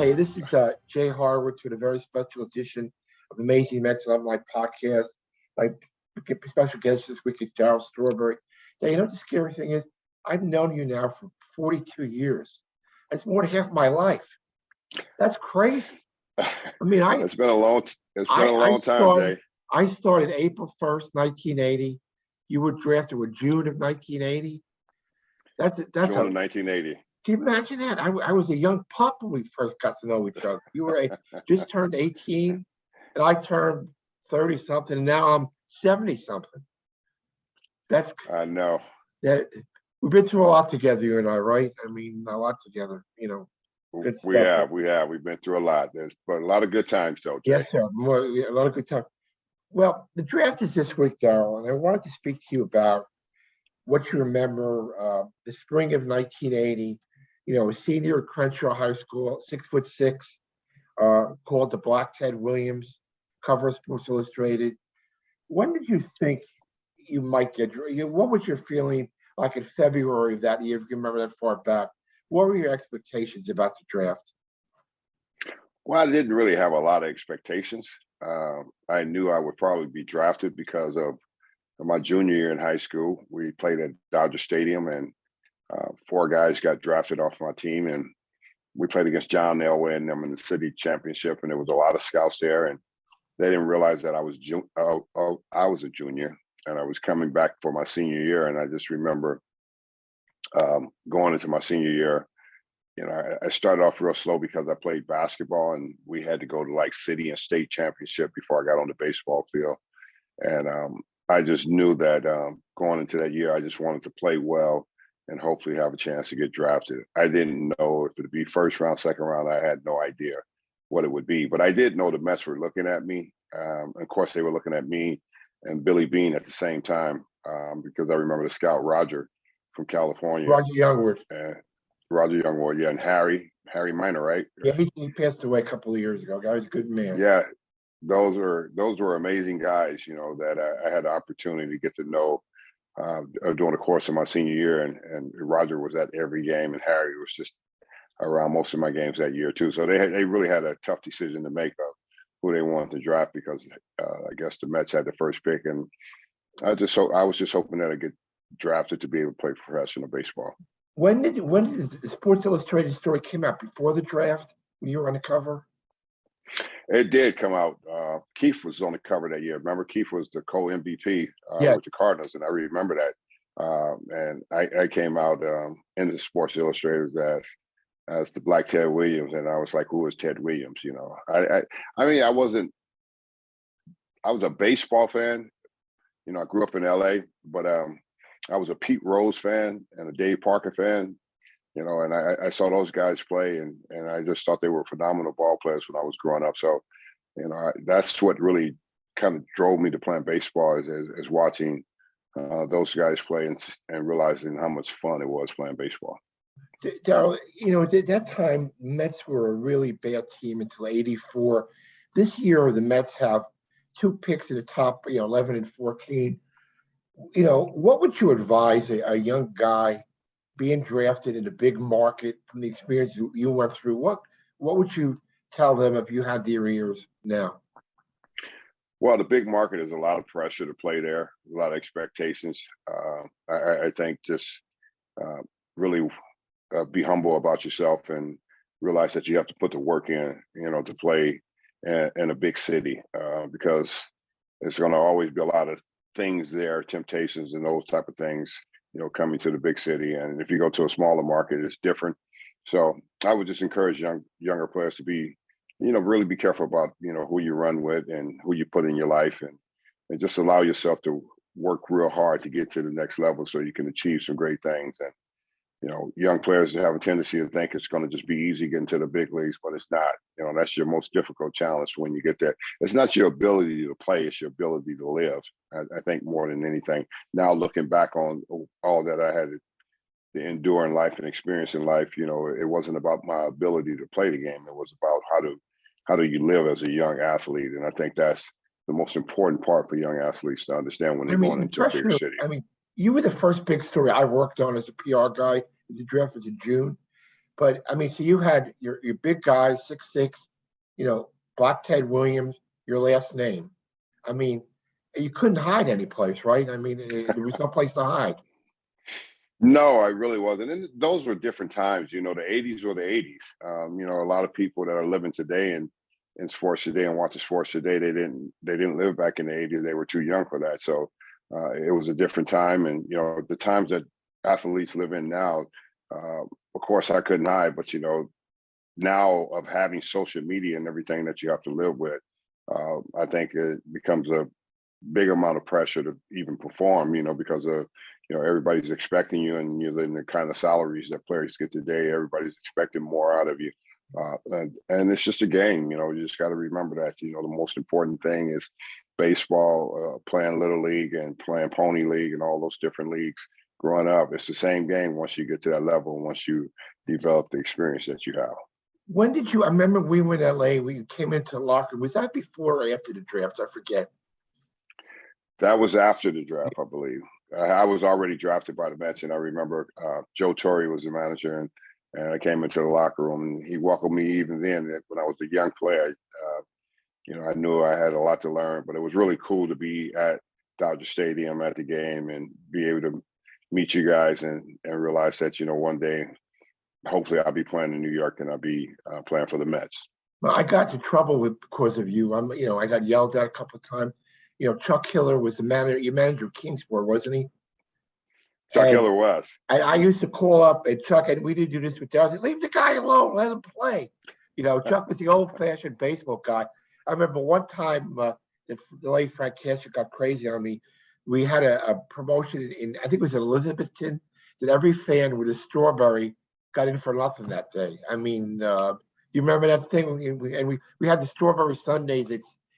Hey, this is Jay Horwitz with a very special edition of the Amazin Mets Alumni Podcast. My special guest this week is Darryl Strawberry. Now, you know what the scary thing is? I've known you now for 42 years. That's more than half my life. That's crazy. I mean, it's been a long time, Jay. I started April 1st, 1980. You were drafted with June of 1980. That's June of 1980. Can you imagine that? I was a young pup when we first got to know each other. You were just turned 18, and I turned 30-something, and now I'm 70-something. I know. That we've been through a lot together, you and I, right? I mean, a lot together, you know. Good we stuff. have. We've been through a lot. But a lot of good times, though, Jay. Yes, sir. A lot of good times. Well, the draft is this week, Darryl, and I wanted to speak to you about what you remember the spring of 1980. You know, a senior at Crenshaw High School, 6'6", called the Black Ted Williams, cover of Sports Illustrated. When did you think you might get? What was your feeling like in February of that year? If you can remember that far back, what were your expectations about the draft? Well, I didn't really have a lot of expectations. I knew I would probably be drafted because of my junior year in high school. We played at Dodger Stadium, and 4 guys got drafted off my team, and we played against John Elway and them in the city championship, and there was a lot of scouts there, and they didn't realize that I was a junior, and I was coming back for my senior year. And I just remember going into my senior year, you know, I started off real slow because I played basketball, and we had to go to like city and state championship before I got on the baseball field. And I just knew that going into that year, I just wanted to play well and hopefully have a chance to get drafted. I didn't know if it'd be first round, second round. I had no idea what it would be, but I did know the Mets were looking at me. Of course, they were looking at me and Billy Beane at the same time, because I remember the scout Roger from California. Roger Youngwood. Roger Youngwood, yeah, and Harry Minor, right? Yeah, he passed away a couple of years ago. Guy was a good man. Yeah, those were amazing guys, you know, that I had the opportunity to get to know during the course of my senior year, and Roger was at every game, and Harry was just around most of my games that year too. So they really had a tough decision to make of who they wanted to draft, because I guess the Mets had the first pick, and I was just hoping that I'd get drafted to be able to play professional baseball. When did the Sports Illustrated story came out? Before the draft, when you were on the cover? It did come out. Keith was on the cover that year. Remember, Keith was the co-MVP with the Cardinals, and I remember that. And I came out in the Sports Illustrated as the Black Ted Williams, and I was like, "Who is Ted Williams?" You know, I mean, I was a baseball fan. You know, I grew up in LA, but I was a Pete Rose fan and a Dave Parker fan. You know, and I saw those guys play, and I just thought they were phenomenal ball players when I was growing up. So, you know, that's what really kind of drove me to playing baseball is watching those guys play and realizing how much fun it was playing baseball. Darryl, you know, at that time, Mets were a really bad team until '84. This year, the Mets have 2 picks in the top, 11 and 14. You know, what would you advise a young guy being drafted in a big market from the experience you went through? What would you tell them if you had their ears now? Well, the big market is a lot of pressure to play there, a lot of expectations. I think just really be humble about yourself and realize that you have to put the work in, you know, to play in a big city, because there's going to always be a lot of things there, temptations and those type of things, you know, coming to the big city. And if you go to a smaller market, it's different. So I would just encourage younger players to be, you know, really be careful about, you know, who you run with and who you put in your life, and just allow yourself to work real hard to get to the next level so you can achieve some great things. And, you know, young players have a tendency to think it's going to just be easy getting to the big leagues, but it's not. You know, that's your most difficult challenge when you get there. It's not your ability to play, it's your ability to live. I think more than anything. Now looking back on all that I had to endure in life and experience in life, you know, it wasn't about my ability to play the game. It was about how do you live as a young athlete. And I think that's the most important part for young athletes to understand when they're going into a big city. I mean, you were the first big story I worked on as a PR guy. The draft was in June. But I mean, so you had your big guy, 6'6", Black Ted Williams, your last name. I mean, you couldn't hide any place, right? I mean, there was no place to hide. No, I really wasn't. And those were different times. The 80s were the 80s. A lot of people that are living today and in sports today and watching sports today, they didn't live back in the 80s. They were too young for that. So it was a different time. And, the times that athletes live in now, of course, I couldn't hide. But, now of having social media and everything that you have to live with, I think it becomes a big amount of pressure to even perform, because of, everybody's expecting you, and you're in the kind of salaries that players get today. Everybody's expecting more out of you. And it's just a game, you just got to remember that, the most important thing is baseball, playing Little League and playing Pony League and all those different leagues growing up. It's the same game once you get to that level, once you develop the experience that you have. When did I remember we were in LA, we came into the locker. Was that before or after the draft? I forget. That was after the draft, I believe. I was already drafted by the Mets, and I remember Joe Torre was the manager, and I came into the locker room, and he welcomed me even then. When I was a young player, I knew I had a lot to learn, but it was really cool to be at Dodger Stadium at the game and be able to meet you guys and realize that, one day, hopefully I'll be playing in New York and I'll be playing for the Mets. Well, I got into trouble because of you. I got yelled at a couple of times. Chuck Hiller was the manager. You manager Kingsport, wasn't he? Chuck Hiller was. I used to call up and Chuck, and we didn't do this with Darryl. I said, leave the guy alone, let him play. Chuck was the old-fashioned baseball guy. I remember one time that the late Frank Casher got crazy on me. We had a promotion in, I think it was in Elizabethton, that every fan with a strawberry got in for nothing that day. I mean, you remember that thing? And we had the strawberry Sundays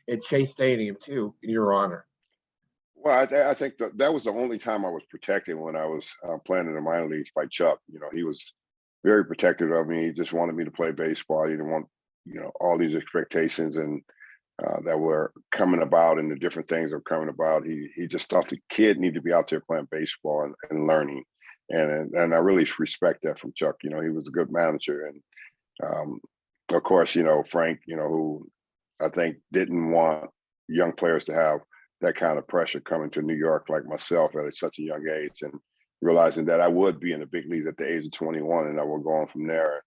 at Chase Stadium too, in your honor. Well, I think that was the only time I was protected when I was playing in the minor leagues by Chuck. He was very protective of me. He just wanted me to play baseball. He didn't want, all these expectations and that were coming about and the different things that were coming about. He just thought the kid needed to be out there playing baseball and learning. And I really respect that from Chuck. He was a good manager. And of course, Frank, who I think didn't want young players to have that kind of pressure coming to New York like myself at such a young age, and realizing that I would be in the big leagues at the age of 21 and I would go on from there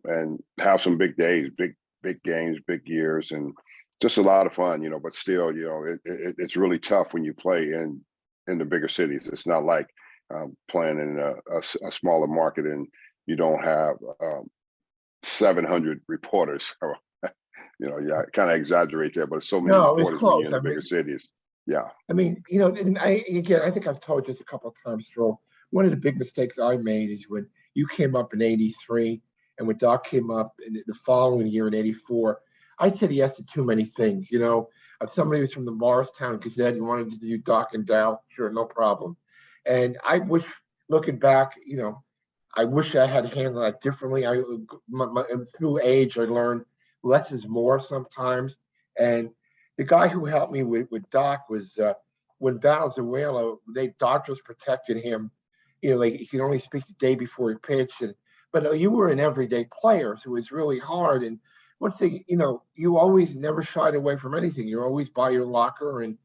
and have some big days, big games, big years, and just a lot of fun, but still, it's really tough when you play in the bigger cities. It's not like playing in a smaller market and you don't have 700 reporters. I kind of exaggerate there, but so many reporters when you're in the bigger cities. Yeah. I mean, and I think I've told you this a couple of times, Joel. One of the big mistakes I made is when you came up in '83 and when Doc came up in the following year in '84, I said yes to too many things. If somebody was from the Morristown Gazette, you wanted to do Doc and Dow, sure, no problem. And I wish, looking back, I wish I had handled that differently. Through age, I learned less is more sometimes. And the guy who helped me with Doc was when Valenzuela, doctors protected him. He could only speak the day before he pitched. But you were an everyday player, so it was really hard. And one thing, you always never shied away from anything. You're always by your locker. And,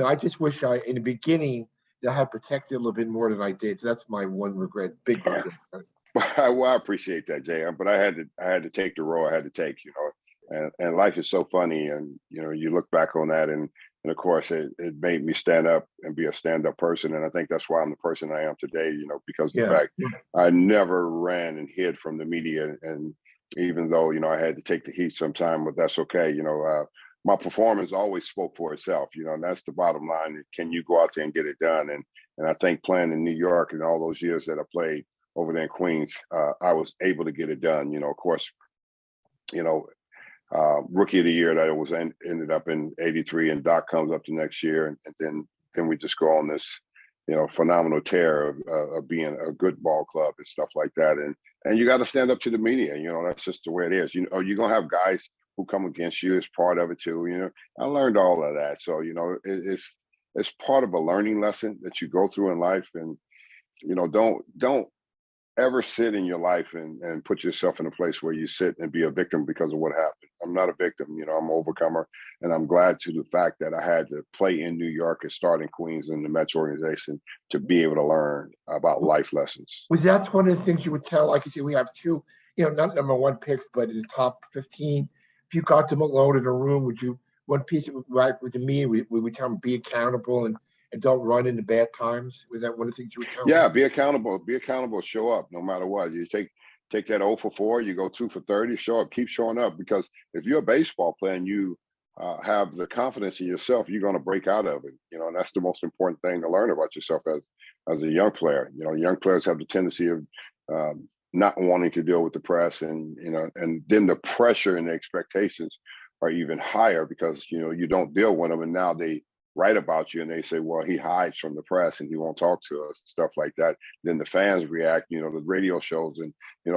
I just wish in the beginning, that I had protected a little bit more than I did. So that's my one regret, big regret. Well, I appreciate that, Jay. But I had to take the role I had to take, and life is so funny. And, you look back on that and of course it made me stand up and be a stand-up person. And I think that's why I'm the person I am today, because of the fact I never ran and hid from the media. And even though, I had to take the heat sometime, but that's okay. My performance always spoke for itself, and that's the bottom line. Can you go out there and get it done? And I think playing in New York and all those years that I played over there in Queens, I was able to get it done. Of course, rookie of the year that it was ended up in '83, and Doc comes up the next year, and then we just go on this, phenomenal tear of being a good ball club and stuff like that. And you got to stand up to the media. That's just the way it is. You're gonna have guys who come against you as part of it too. I learned all of that. So, it's part of a learning lesson that you go through in life. And, don't ever sit in your life and put yourself in a place where you sit and be a victim because of what happened. I'm not a victim, I'm an overcomer, and I'm glad to the fact that I had to play in New York and start in Queens in the Mets organization to be able to learn about life lessons. Was that one of the things you would tell? Like you say, we have two, not number one picks, but in the top 15. If you got them alone in a room, would you one piece of right with me? We would tell them be accountable and don't run into bad times. Was that one of the things you would tell them? Yeah, be accountable, show up no matter what. You take that 0 for 4, you go 2 for 30, show up, keep showing up, because if you're a baseball player and you have the confidence in yourself, you're going to break out of it. And that's the most important thing to learn about yourself as a young player. Young players have the tendency of not wanting to deal with the press, and then the pressure and the expectations are even higher because you don't deal with them, and now they write about you and they say, well, he hides from the press and he won't talk to us, stuff like that. Then the fans react, the radio shows and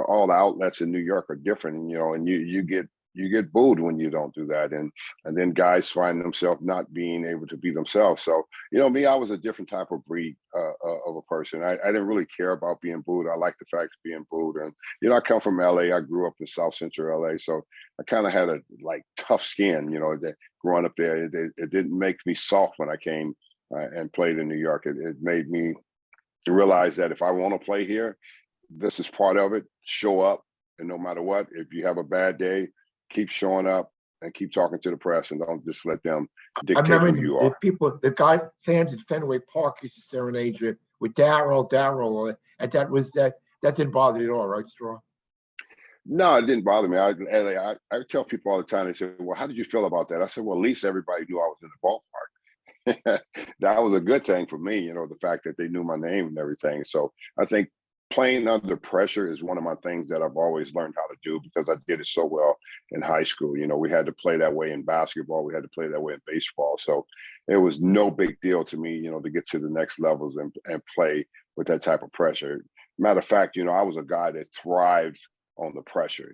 all the outlets in New York are different, and you get booed when you don't do that, and then guys find themselves not being able to be themselves. So me, I was a different type of breed of a person. I didn't really care about being booed. I like the fact of being booed, and I come from LA. I grew up in South Central LA, so I kind of had a tough skin. That growing up there, it didn't make me soft when I came and played in New York. It made me realize that if I want to play here, this is part of it. Show up, and no matter what, if you have a bad day, keep showing up and keep talking to the press, and don't just let them dictate who you are. The fans at Fenway Park used to serenade you with Darryl, and that didn't bother you at all, right, Straw? No, it didn't bother me. I tell people all the time, they say, well, how did you feel about that? I said, well, at least everybody knew I was in the ballpark. That was a good thing for me, the fact that they knew my name and everything. So I think playing under pressure is one of my things that I've always learned how to do because I did it so well in high school. We had to play that way in basketball. We had to play that way in baseball. So it was no big deal to me, to get to the next levels and play with that type of pressure. Matter of fact, I was a guy that thrived on the pressure.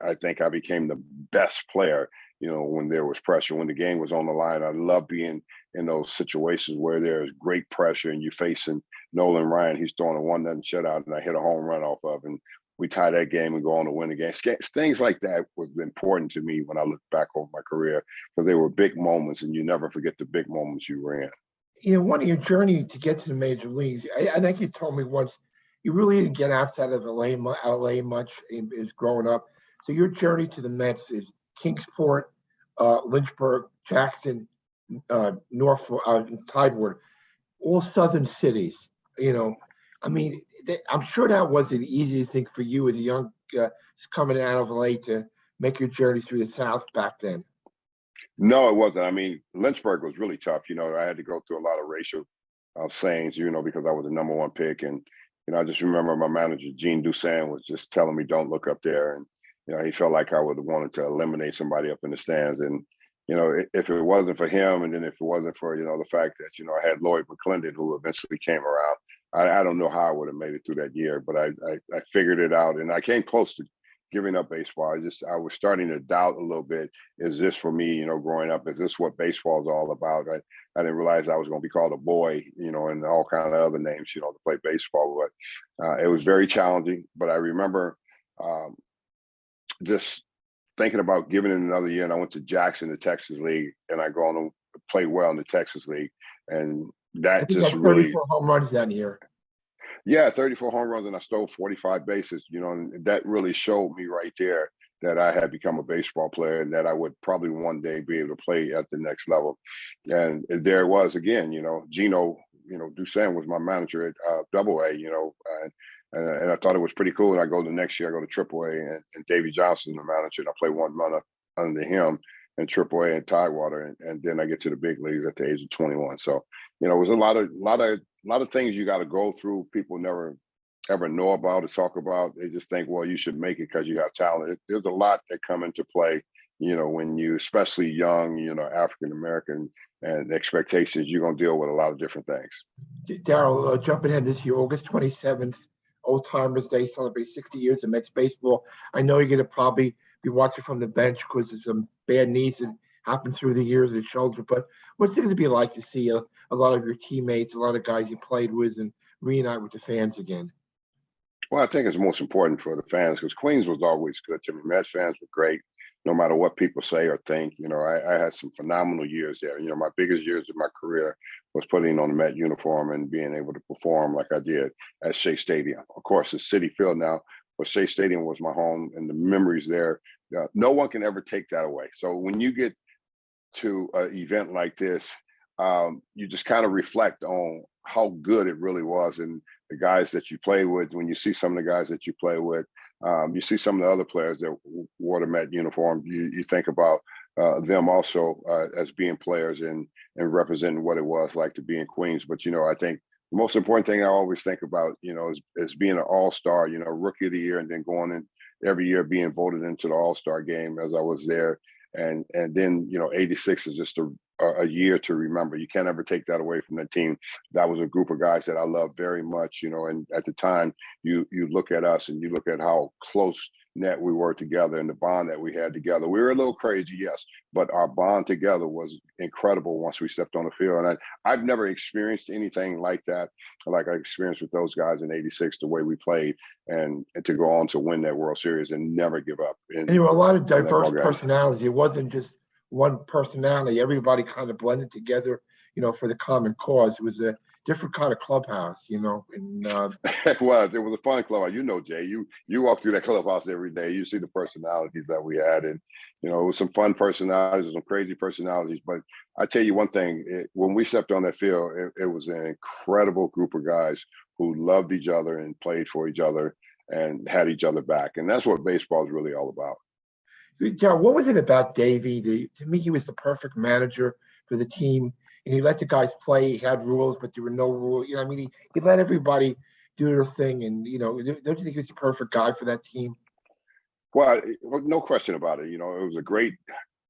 I think I became the best player, when there was pressure, when the game was on the line. I love being in those situations where there's great pressure and you're facing Nolan Ryan. He's throwing a 1-0 shutout and I hit a home run off of, and we tie that game and go on to win the game. Things like that was important to me when I look back over my career, because they were big moments, and you never forget the big moments you were in. One of your journey to get to the major leagues, I think you told me once, you really didn't get outside of LA much as growing up. So your journey to the Mets is Kingsport, Lynchburg, Jackson, Norfolk, Tidewater, all southern cities. I'm sure that wasn't the easiest thing for you as a young coming out of LA to make your journey through the South back then. No, it wasn't. Lynchburg was really tough. I had to go through a lot of racial sayings, because I was the number one pick. And, I just remember my manager, Gene Dusan, was just telling me, don't look up there. And, he felt like I would have wanted to eliminate somebody up in the stands. And, if it wasn't for him, and then if it wasn't for, the fact that, I had Lloyd McClendon, who eventually came around, I don't know how I would have made it through that year, but I figured it out, and I came close to giving up baseball. I was starting to doubt a little bit. Is this for me, growing up? Is this what baseball is all about? I didn't realize I was going to be called a boy, and all kind of other names, to play baseball. But it was very challenging. But I remember just thinking about giving it another year. And I went to Jackson, the Texas League, and I go on to play well in the Texas League. And that just really 34 home runs that year. Yeah, 34 home runs, and I stole 45 bases, and that really showed me right there that I had become a baseball player and that I would probably one day be able to play at the next level. And there it was again, Gino, Dusan was my manager at Double-A, and I thought it was pretty cool. And I go the next year, I go to Triple-A, and Davey Johnson, the manager, and I play 1 month under him in Triple-A and Tidewater, and then I get to the big leagues at the age of 21. So, it was a lot of things you got to go through. People never ever know about or talk about. They just think, well, you should make it because you have talent. There's a lot that come into play, when you, especially young, African American, and expectations, you're going to deal with a lot of different things. Darryl, jumping ahead this year, August 27th, Old Timers Day, celebrate 60 years of Mets baseball. I know you're going to probably be watching from the bench because of some bad knees that happened through the years at shoulder. But what's it going to be like to see a lot of your teammates, a lot of guys you played with, and reunite with the fans again? Well, I think it's most important for the fans because Queens was always good to me. Mets fans were great, no matter what people say or think. I had some phenomenal years there. My biggest years of my career was putting on the Met uniform and being able to perform like I did at Shea Stadium. Of course, it's Citi Field now, but Shea Stadium was my home, and the memories there, no one can ever take that away. So when you get to an event like this, you just kind of reflect on how good it really was and the guys that you play with. When you see some of the guys that you play with, you see some of the other players that wore the Met uniform. You think about them also as being players and representing what it was like to be in Queens. But I think the most important thing I always think about, is being an all-star. Rookie of the year, and then going in every year being voted into the all-star game as I was there. And then 86 is just a year to remember. You can't ever take that away from the team. That was a group of guys that I loved very much, and at the time you look at us and you look at how close net we were together and the bond that we had together. We were a little crazy, yes, but our bond together was incredible once we stepped on the field. And I've never experienced anything like that, like I experienced with those guys in '86, the way we played and to go on to win that World Series and never give up. And there were a lot of diverse personalities. It wasn't just one personality. Everybody kind of blended together, for the common cause. It was a different kind of clubhouse, and It was a fun clubhouse. Jay, you walk through that clubhouse every day. You see the personalities that we had, and it was some fun personalities, some crazy personalities. But I tell you one thing: when we stepped on that field, it was an incredible group of guys who loved each other and played for each other and had each other back, and that's what baseball is really all about. Darryl, what was it about Davey? To me, he was the perfect manager for the team, and he let the guys play. He had rules, but there were no rules. He let everybody do their thing, and don't you think he was the perfect guy for that team? Well, no question about it. It was a great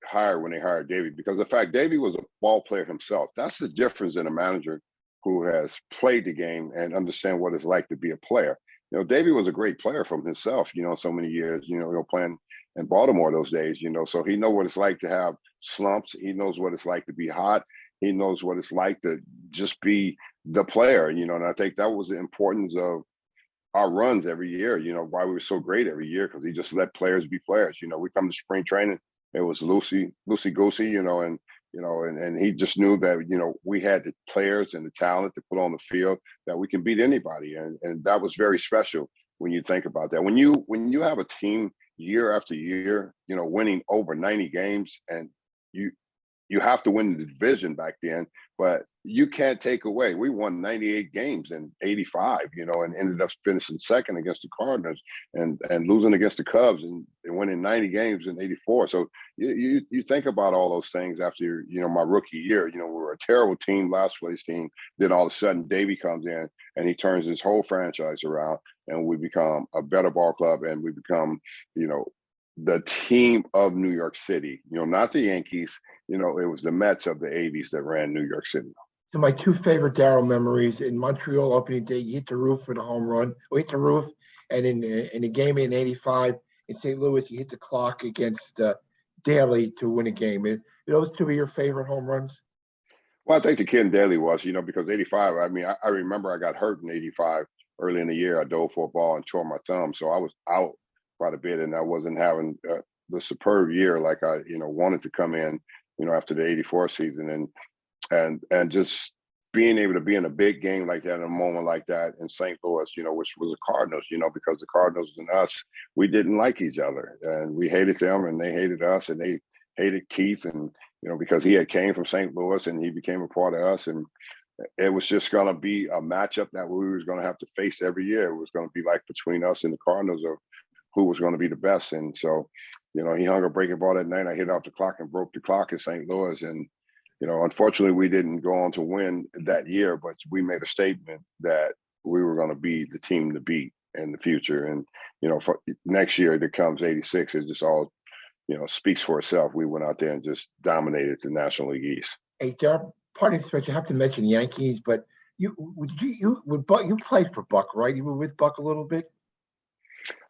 hire when they hired Davey because, in fact, Davey was a ball player himself. That's the difference in a manager who has played the game and understand what it's like to be a player. Davey was a great player from himself. So many years. Playing in Baltimore those days. So he knows what it's like to have slumps. He knows what it's like to be hot. He knows what it's like to just be the player. And I think that was the importance of our runs every year. Why we were so great every year because he just let players be players. We come to spring training, it was loosey goosey. And he just knew that we had the players and the talent to put on the field that we can beat anybody, and that was very special when you think about that. When you have a team year after year, winning over 90 games, and you have to win the division back then, but you can't take away. We won 98 games in '85, and ended up finishing second against the Cardinals and losing against the Cubs and winning 90 games in '84. So you think about all those things after, my rookie year. We were a terrible team, last place team. Then all of a sudden, Davey comes in and he turns his whole franchise around, and we become a better ball club, and we become, the team of New York City. Not the Yankees. It was the Mets of the '80s that ran New York City. So my two favorite Darryl memories: in Montreal opening day, you hit the roof with a home run. We hit the roof, and in the game in '85 in St. Louis, you hit the clock against Daly to win a game. Those two are your favorite home runs? Well, I think the kid in Daly was, because '85. I remember I got hurt in '85 early in the year. I dove for a ball and tore my thumb, so I was out quite a bit, and I wasn't having the superb year like I wanted to come in. After the '84 season, and just being able to be in a big game like that in a moment like that in St. Louis, which was the Cardinals, because the Cardinals and us, we didn't like each other, and we hated them, and they hated us, and they hated Keith, and because he had came from St. Louis and he became a part of us, and it was just going to be a matchup that we was going to have to face every year. It was going to be like between us and the Cardinals of who was going to be the best, and so. He hung a breaking ball that night. I hit off the clock and broke the clock in St. Louis. And, unfortunately, we didn't go on to win that year, but we made a statement that we were going to be the team to beat in the future. And, for next year that comes '86, it just all, speaks for itself. We went out there and just dominated the National League East. Hey, Darryl, pardon me, you have to mention Yankees, but you played for Buck, right? You were with Buck a little bit?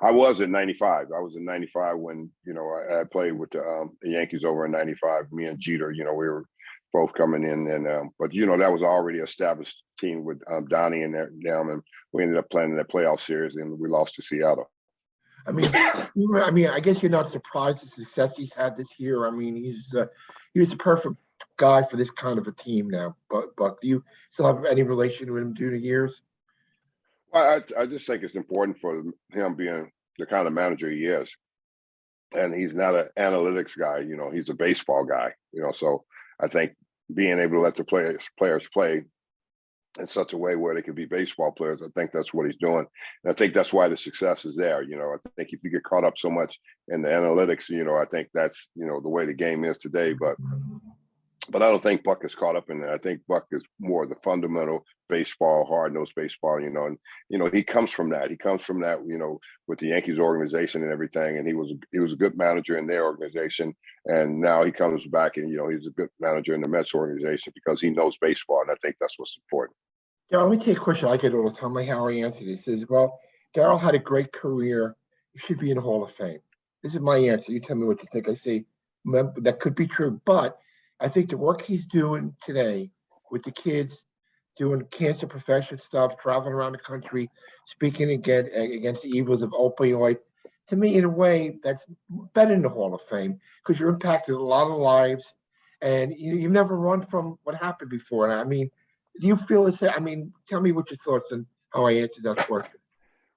I was in '95. I was in '95 when I played with the Yankees over in '95. Me and Jeter, we were both coming in. And but you know, that was already established team with Donnie and them, and we ended up playing in the playoff series, and we lost to Seattle. I mean, I guess you're not surprised the success he's had this year. I mean, he's a perfect guy for this kind of a team now. But do you still have any relation with him due to years? Well, I just think it's important for him being the kind of manager he is. And he's not an analytics guy, you know, he's a baseball guy, you know. So I think being able to let the players play in such a way where they can be baseball players, I think that's what he's doing. And I think that's why the success is there. You know, I think if you get caught up so much in the analytics, you know, I think that's, you know, the way the game is today. But I don't think Buck is caught up in that. I think Buck is more the fundamental baseball, hard-nosed baseball, you know, and, you know, he comes from that. He comes from that, you know, with the Yankees organization and everything. And he was a good manager in their organization. And now he comes back and, you know, he's a good manager in the Mets organization because he knows baseball. And I think that's what's important. Yeah, let me take a question I get all the time. Like Harry answered. He says, well, Darryl had a great career. He should be in the Hall of Fame. This is my answer. You tell me what you think. I say, that could be true. But I think the work he's doing today with the kids, doing cancer prevention stuff, traveling around the country, speaking again against the evils of opioid, to me, in a way, that's better in the Hall of Fame because you're impacted a lot of lives, and you've never run from what happened before. And I mean, do you feel the same? I mean, tell me what your thoughts on how I answered that question.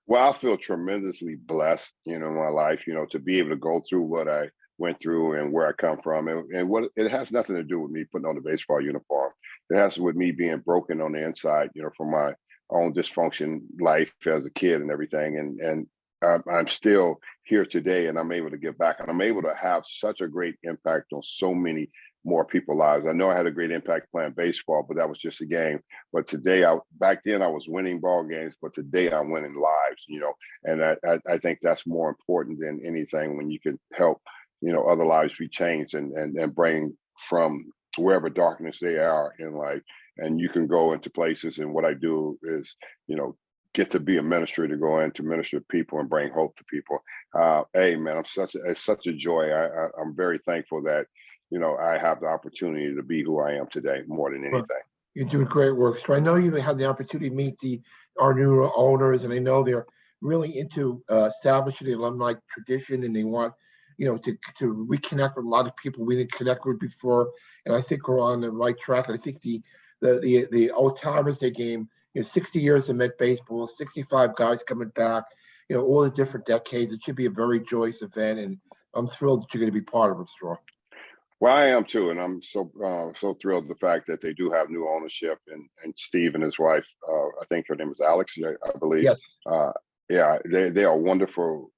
Well, I feel tremendously blessed, you know, in my life, you know, to be able to go through what I went through and where I come from. And what it has nothing to do with me putting on the baseball uniform. It has to do with me being broken on the inside, you know, from my own dysfunction life as a kid and everything. And I'm still here today and I'm able to give back and I'm able to have such a great impact on so many more people's lives. I know I had a great impact playing baseball, but that was just a game. But today, back then I was winning ball games, but today I'm winning lives, you know, and I think that's more important than anything when you can help, you know, other lives be changed and bring from wherever darkness they are in life. And you can go into places. And what I do is, you know, get to be a ministry to go in to minister to people and bring hope to people. Hey, man, it's such a joy. I'm very thankful that, you know, I have the opportunity to be who I am today more than anything. Well, you're doing great work. So I know you had the opportunity to meet our new owners, and I know they're really into establishing the alumni tradition, and they want, you know, to reconnect with a lot of people we didn't connect with before. And I think we're on the right track. I think the old timers, they game, you know, 60 years of Met baseball, 65 guys coming back, you know, all the different decades. It should be a very joyous event, and I'm thrilled that you're going to be part of it, Straw. Well, I am too, and I'm so thrilled the fact that they do have new ownership, and Steve and his wife, I think her name is Alex, I believe. Yes. Yeah, they are wonderful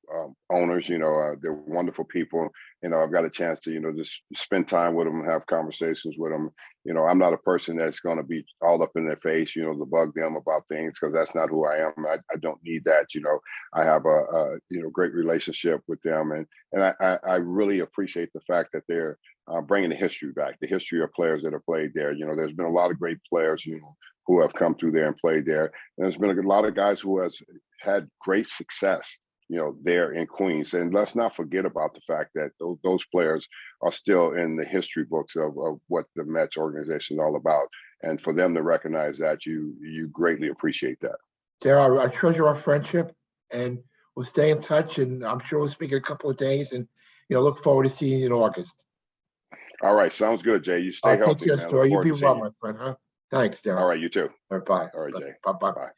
owners. You know, they're wonderful people. You know, I've got a chance to, you know, just spend time with them and have conversations with them. You know, I'm not a person that's going to be all up in their face, you know, to bug them about things because that's not who I am. I don't need that. You know, I have a you know, great relationship with them, and I really appreciate the fact that they're bringing the history back, the history of players that have played there. You know, there's been a lot of great players, you know, who have come through there and played there. And there's been a lot of guys who has had great success, you know, there in Queens. And let's not forget about the fact that those players are still in the history books of what the Mets organization is all about. And for them to recognize that, you greatly appreciate that. Darryl, I treasure our friendship, and we'll stay in touch. And I'm sure we'll speak in a couple of days. And, you know, look forward to seeing you in August. All right. Sounds good, Jay. You stay healthy, take care, man. Straw. You be well, my friend, huh? Thanks, Darryl. All right. You too. All right, bye. All right, Jay. Bye-bye. Bye.